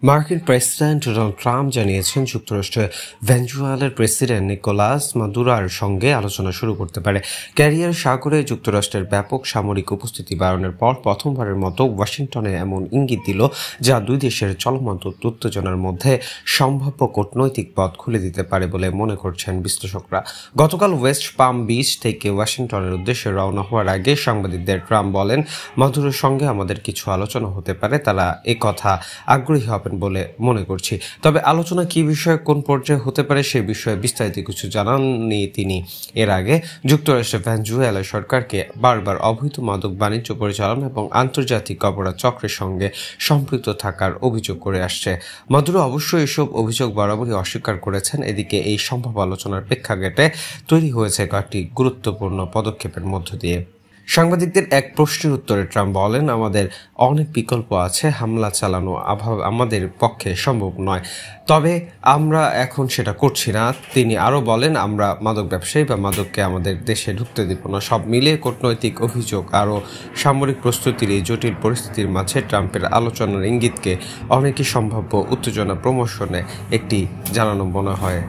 মার্কিন president Donald Trump জানিয়েছেন যুক্তরাষ্ট্রের ভেনেজুয়েলার প্রেসিডেন্ট নিকোলাস মাদুরোর সঙ্গে আলোচনা শুরু করতে পারে। ক্যারিয়ার সাগরে যুক্তরাষ্ট্রের ব্যাপক সামরিক উপস্থিতি বাড়ানোর পর প্রথমবারের মতো ওয়াশিংটনে এমন ইঙ্গিত দিল, যা দুই দেশের চলমান উত্তেজনার মধ্যে সম্ভাব্য কূটনৈতিক পথ খুলে দিতে পারে বলে মনে করছেন বিশ্লেষকরা। গতকাল ওয়েস্ট পাম বিচ থেকে ওয়াশিংটনের উদ্দেশ্যে রওনা হওয়ার আগে সাংবাদিকদের ট্রাম্প বলেন, মাদুরোর সঙ্গে আমাদের কিছু আলোচনা হতে পারে, তারা কথা আগ্রহী হবেন বলে মনে করছি। তবে আলোচনা কি বিষয়ে কোন পর্যায়ে হতে পারে সে বিষয়ে বিস্তারিত কিছু জানাননি তিনি। এর আগে যুক্তরাষ্ট্রের ভেনেজুয়েলা সরকারকে বারবার অবৈধ মাদক বাণিজ্য পরিচালনা এবং আন্তর্জাতিক অপরাধ চক্রের সঙ্গে সম্পৃক্ত থাকার অভিযোগ করে আসছে। মাদুরো অবশ্যই এসব অভিযোগ বরাবরই অস্বীকার করেছেন। এদিকে এই সম্ভব আলোচনার প্রেক্ষাপটে তৈরি হয়েছে কয়েকটি গুরুত্বপূর্ণ পদক্ষেপের মধ্য দিয়ে। সাংবাদিকদের এক প্রশ্নের উত্তরে ট্রাম্প বলেন, আমাদের অনেক বিকল্প আছে, হামলা চালানো আমাদের পক্ষে সম্ভব নয়, তবে আমরা এখন সেটা করছি না। তিনি আরও বলেন, আমরা মাদক ব্যবসায়ী বা মাদককে আমাদের দেশে ঢুকতে দেব না। সব মিলিয়ে কূটনৈতিক অভিযোগ আরও সামরিক প্রস্তুতির এই জটিল পরিস্থিতির মাঝে ট্রাম্পের আলোচনার ইঙ্গিতকে অনেকই সম্ভাব্য উত্তেজনা প্রমোশনে একটি জানানো মনে হয়।